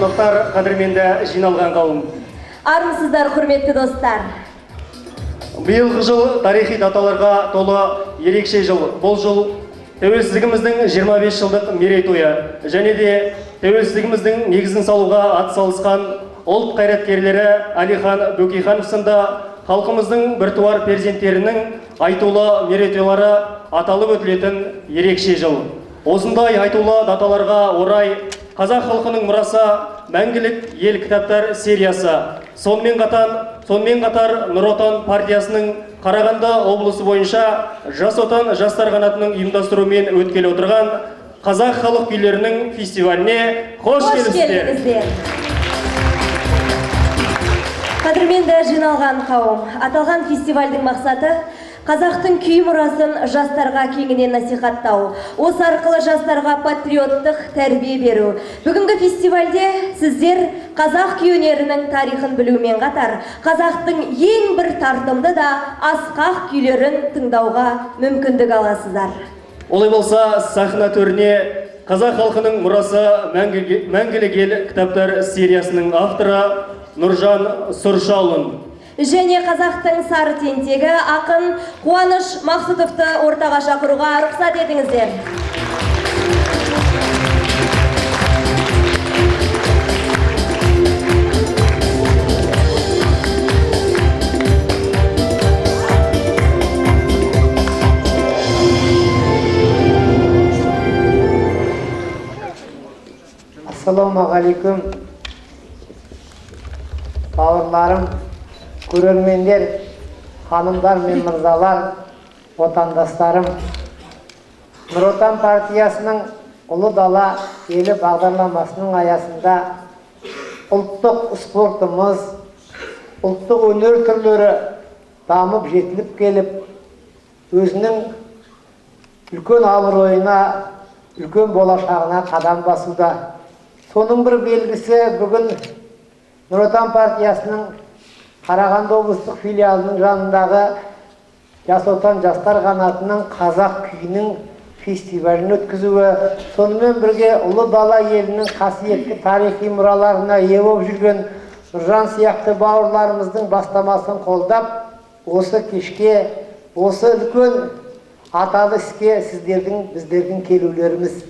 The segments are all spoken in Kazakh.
қонақтар, қадірменді жиналған қауым. Армысыздар, құрметті достар. Биылғы жыл тарихи даталарға толы ерекше жыл. Бұл жыл тәуелсіздігіміздің 25 жылдық мерейтойы және де тәуелсіздігіміздің негізін салуға атсалысқан ұлт қайраткерлері Әлихан Бөкейханов сынды халқымыздың біртуар перзенттерінің айтулы мерейтойлары аталып өтілетін ерекше жыл. Осындай айтулы даталарға орай қазақ халқының мұрасы мәңгілік ел кітаптар сериясы. Сонымен қатар Нұр Отан партиясының Қарағанды облысы бойынша Жас Отан жастар қанатының ұйымдастыруымен өткелі отырған қазақ халық күйлерінің фестиваліне қош келдіңіздер. Қадірменді жиналған қауым, аталған фестивальдің мақсаты қазақтың күй мұрасын жастарға кеңінен насихаттау, осы арқылы жастарға патриоттық тәрбие беру. Бүгінгі фестивальде сіздер қазақ күй өнерінің тарихын білумен қатар, қазақтың ең бір тартымды да асқақ күйлерін тыңдауға мүмкіндік аласыздар. Олай болса, сахна төріне қазақ халқының мұрасы мәңгілік ел кітаптар сериясының авторы Нұржан Сұршалын және қазақтың сары тентегі ақын Қуаныш Мақсұтовты ортаға шақыруға рұқсат етіңіздер. Ассалаумағалейкум, бауырларым, көрермендер, ханымдар мен мырзалар, отандастарым. Нұр Отан партиясының Ұлы Дала елі бағдарламасының аясында ұлттық спортымыз, ұлттық өнер түрлері дамып жетіліп келіп, өзінің үлкен абыройына, үлкен болашағына қадам басуда. Соның бір белгісі бүгін Нұр Отан партиясының Қарағанды облыстық филиалының жанындағы Жас Отан жастар қанатының қазақ күйінің фестивалін өткізуі, сонымен бірге Ұлы Дала елінің қасиетті тарихи мұраларына ие болып жүрген Нұржан сияқты бауырларымыздың бастамасын қолдап, осы кешке, осы үлкен аталы іске біздердің келулеріміз.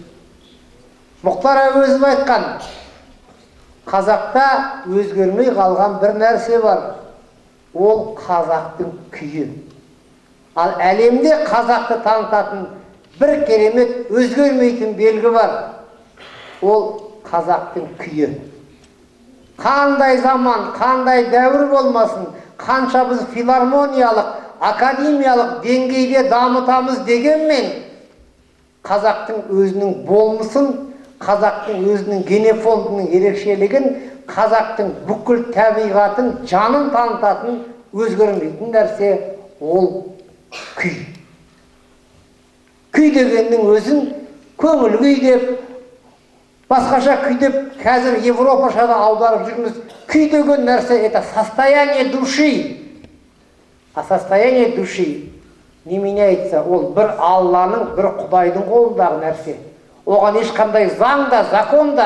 Мұхтар Әуезов айтқан, қазақта өзгермей қалған бір нәрсе бар. Ол қазақтың күйі. Ал әлемде қазақты танытатын бір керемет өзгермейтін белгі бар. Ол қазақтың күйі. Қандай заман, қандай дәуір болмасын, қанша біз филармониялық, академиялық деңгейде дамытамыз дегенмен, қазақтың өзінің болмысын, қазақтың өзінің генофондының ерекшелігін, қазақтың бүкіл табиғатын, жанын танытатын өзгермейтін нәрсе ол күй. Күй дегеннің өзін көңіл күй деп, басқаша күй деп қазір Европашада аударып жүрміз. Күй деген нәрсе это состояние души. А состояние души не меняется? Ол бір Алланың, бір Құдайдың қолындағы нәрсе. Оған ешқандай заңда, законда,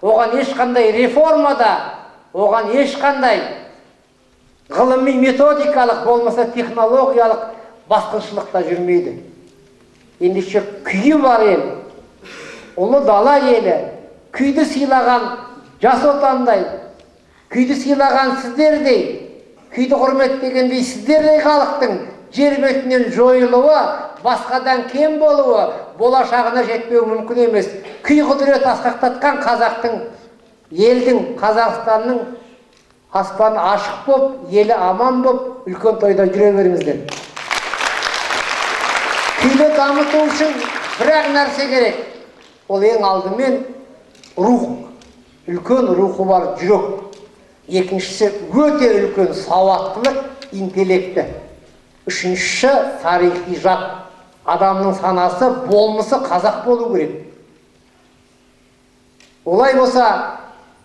оған ешқандай реформада, оған ешқандай ғылыми методикалық болмаса технологиялық басқыншылықта жүрмейді. Ендеше күйі бар ел, Ұлы Дала елі, күйді сыйлаған Жас Отандай, күйді сыйлаған сіздердей, күйді құрметтегендей сіздердей халықтың жер бетінен жойылуы, басқадан кем болуы, болашағына жетпеу мүмкін емес. Күй құдірет асқақтатқан қазақтың, елдің, Қазақстанның аспаны ашық боп, елі аман боп, үлкен тойда жүре беріңіздер. Күйді дамыту үшін бір-ақ нәрсе керек. Ол ең алдымен рух, үлкен рухы бар жүрек. Екіншісі өте үлкен сауаттылық, интеллекті. Үшінші тарихи жат. Адамның санасы, болмысы қазақ болу керек. Олай болса,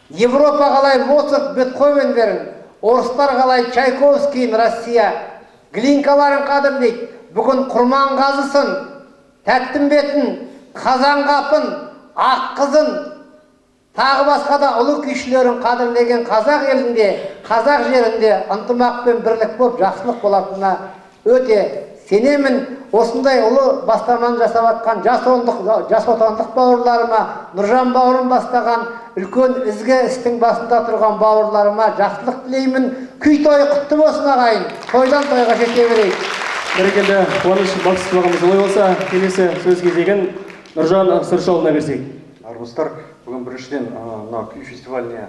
Европа қалай Моцарт, Бетховендерін, орыстар қалай Чайковскийін, Россия, Глинкаларын қадірлейді. Бүгін Құрманғазысын, Тәттімбетін, Қазанғапын, Аққызын, тағы басқа да ұлы күйшілерін қадірлеген қазақ елінде, қазақ жерінде ынтымақ пен бірлік болып жақсылық болатынына өте сенемін. Осындай ұлы бастаманы жасап жатқан жас отандық бауырларыма, Нұржан бауырым бастаған үлкен ізгі істің басында тұрған бауырларыма жақсылық тілеймін. Күй тойы құтты болсын ағайын. Тойдан тойға жете берейік. Бәрекелді, қуаныш бақсытылығымыз олай болса, келесі сөз кезегін Нұржан Сыршолына берсек. Армысыздар, бүгін біріншіден мына күй фестиваліне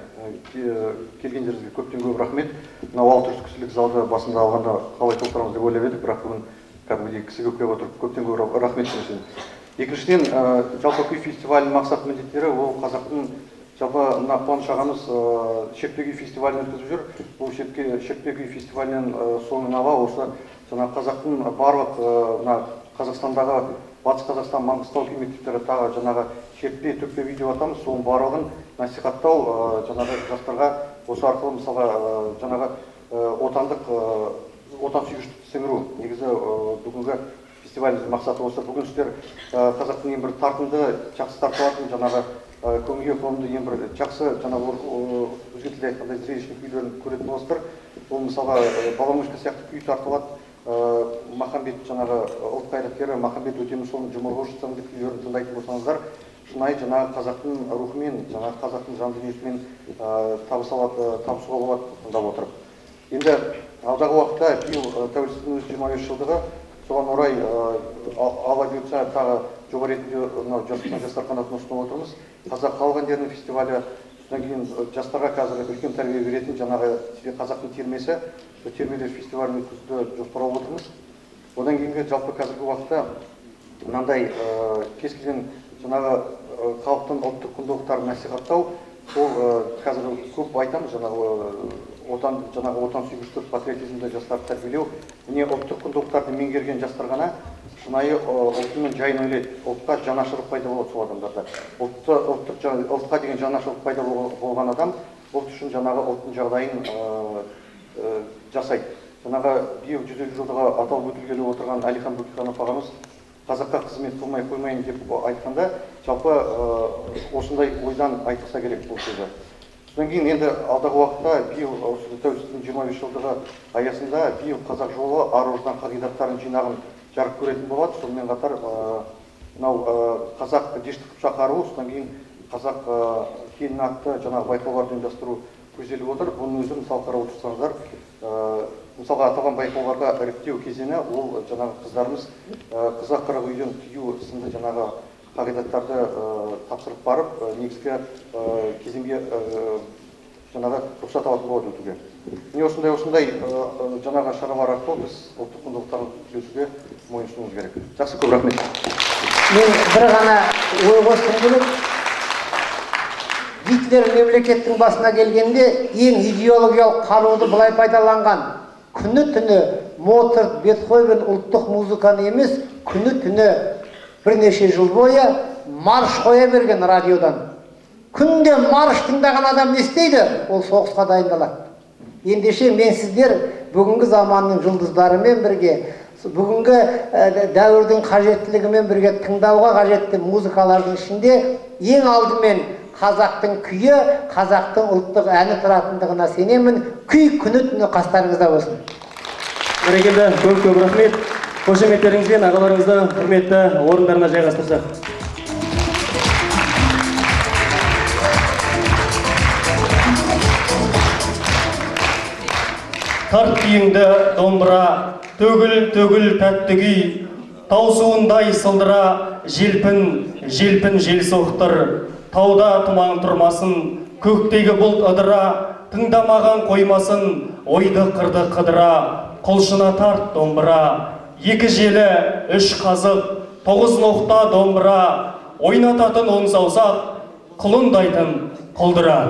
келгендеріңізге көптен көп рахмет. Мына Алтын кісілік залды басында алғанда қалай толтырамыз деп ойлап едік, бірақ бүгін кәдімгідей кісі көпке отырып көптен көп рахмет деймін. Екіншіден, жалпы күй фестивалінің мақсат міндеттері ол қазақтың жалпы мына Қуаныш ағамыз шертпе күй фестивалін өткізіп жүр. Бұл шертпе күй фестивалінен соңын ала осы жаңа қазақтың барлық мына Қазақстандағы Батыс Қазақстан, Маңғыстау күй мектептері тағы жаңағы шертпе, төкпе видео атамыз, соның барлығын насихаттау, жаңағы жастарға осы арқылы мысалға жаңағы отан сүйгіштікті сіңіру. Негізі бүгінгі фестиваліміздің мақсаты осы. Бүгін сіздер қазақтың ең бір тартымды, жақсы тартылатын, жаңағы көңілге қонымды ең бір жақсы жаңағы өзге тілде айтқандай зрелищный күйлерін көретін боласыздар. Ол мысалға Баламушка сияқты күй тартылады. Махамбет жаңағы ұлт қайраткері Махамбет Өтемісұлының жұмырғыш сынды күйлерін тыңдайтын болсаңыздар, шынайы жаңағы қазақтың рухымен, жаңағы қазақтың жан дүниесімен табысуға болады тыңдап отырып. Енді алдағы уақытта биыл тәуелсіздігіміздің 25 жылдығы, соған орай алла бұйыртса тағы жоба ретінде жастар қанатын ұсынып отырмыз. Қазақ халық әндерінің фестивалі, содан кейін жастарға қазір үлкен тәрбие беретін жаңағы қазақтың термесі, термелер фестивалін өткізуді жоспарлап отырмыз. Одан кейінгі жалпы қазіргі уақытта мынандай кез келген жаңағы халықтың ұлттық құндылықтарын насихаттау, сол қазір көп айтамыз жаңағы отан сүйгіштік патриотизмді жастарды тәрбиелеу. Міне ұлттық құндылықтарды меңгерген жастар ғана шынайы ұлтының жайын ойлайды, ұлтқа жанашырлық пайда болады сол адамдарда. Ұлтқа деген жанашырлық пайда болған адам ұлт үшін жаңағы ұлттың жағдайын жасайды. Жаңағы биыл 150 жылдығы аталып өтілгелі отырған Әлихан Бөкейханов ағамыз қазаққа қызмет қылмай қоймайын деп айтқанда, жалпы осындай ойдан айтылса керек бұл сөзі. Содан кейін енді алдағы уақытта биыл осы тәуелсіздіктің 25 жылдығы аясында биыл қазақ жолы ар-ождан қағидаттарын жинағын жарық көретін болады. Сонымен қатар мынау қазақ дешті қыпшақ аруы, содан кейін қазақ келін атты жаңағы байқауларды ұйымдастыру көзделіп отыр. Бұның өзі мысал қарап отырсаңыздар, мысалға аталған байқауларға іріктеу кезеңі ол жаңағы қыздарымыз қызға қырық үйден тыю сынды жаңағы қағидаттарды тапсырып барып, негізгі кезеңге жаңағы рұқсат алатын болады өтуге. Міне осындай жаңағы шаралар арқылы біз ұлттық құндылықтарын күзетуге мойынсұнуымыз керек. Жақсы, көп рахмет. Мен бір ғана ой қосқым келеді. Гитлер мемлекеттің басына келгенде ең идеологиялық қаруды былай пайдаланған. Күні-түні Моцарт, Бетховен ұлттық музыканы емес, күні-түні бірнеше жыл бойы марш қоя берген радиодан. Күнде марш тыңдаған адам не істейді? Ол соғысқа дайындалады. Ендеше мен сіздер бүгінгі заманның жұлдыздарымен бірге, бүгінгі дәуірдің қажеттілігімен бірге тыңдауға қажетті музыкалардың ішінде ең алдымен қазақтың күйі, қазақтың ұлттық әні тұратындығына сенемін. Күй күні-түні қастарыңызда болсын. Бәрекелді, көп рахмет. Қошеметтеріңізбен ағаларыңызды құрметті орындарына жайғастырсақ. Тарт күйіңді домбыра, төгіл тәтті күй, таусуындай сылдыра, желпін жел соқтыр. Тауда тұман тұрмасын, көктегі бұлт ыдыра, тыңдамаған қоймасын, ойды қырды қыдыра. Құлшына тарт домбыра, екі желі, үш қазық, 9 ноқта домбыра, ойнататын 10 саусақ, құлындайтын құлдыра.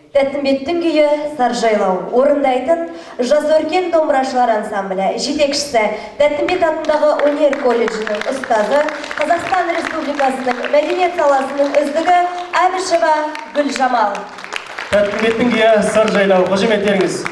Тәттімбеттің күйі Саржайлау, орындайтын жас өркен домбырашылар ансамблі жетекшісі, Тәттімбет атындағы өнер колледжінің ұстазы, Қазақстан Республикасының мәдениет саласының үздігі Әбішева Гүлжамал. Тәттімбеттің күйі Саржайлау, қошеметтеріңіз.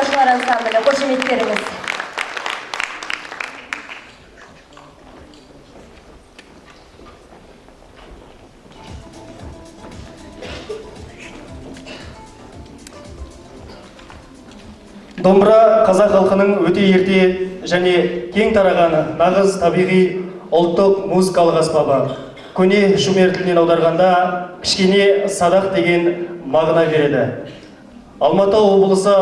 домбырашылар ансамблі, қошеметтеріңіз. Домбыра қазақ халқының өте ерте және кең тараған нағыз табиғи ұлттық музыкалық аспабы. Көне шумер тілінен аударғанда кішкене садақ деген мағына береді. Алматы облысы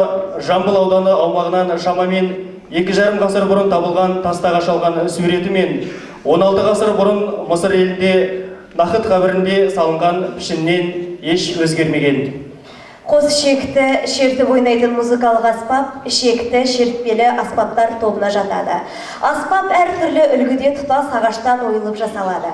Жамбыл ауданы аумағынан шамамен 2,5 ғасыр бұрын табылған таста қашалған суреті мен 16 ғасыр бұрын Мысыр елінде Нахыт қабірінде салынған пішіннен еш өзгермеген. Қос шекті шертіп ойнайтын музыкалық аспап, шекті шертпелі аспаптар тобына жатады. Аспап әртүрлі үлгіде тұтас ағаштан ойылып жасалады.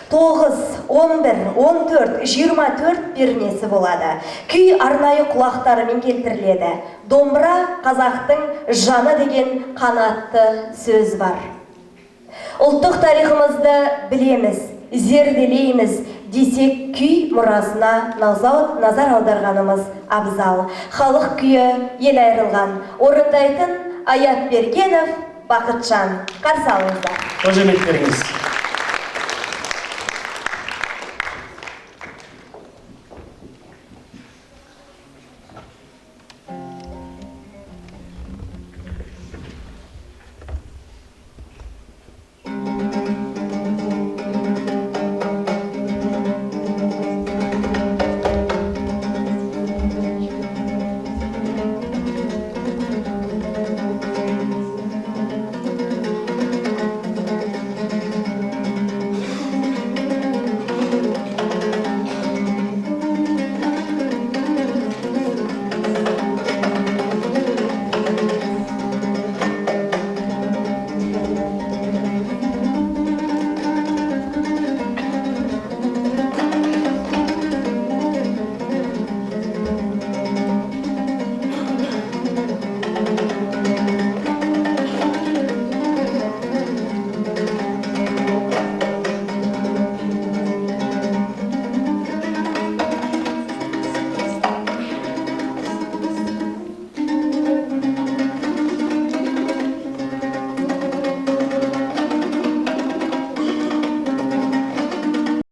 9, 11, 14, 24 пернесі болады. Күй арнайы құлақтарымен келтіріледі. Домбыра қазақтың жаны деген қанатты сөз бар. Ұлттық тарихымызды білеміз, зерделейміз, десек күй мұрасына назар аударғанымыз абзал. Халық күйі ел айрылған. Орындайтын Аят Бергенов, Бақытжан. Қарсы алыңыздар. Қошеметтеріңіз.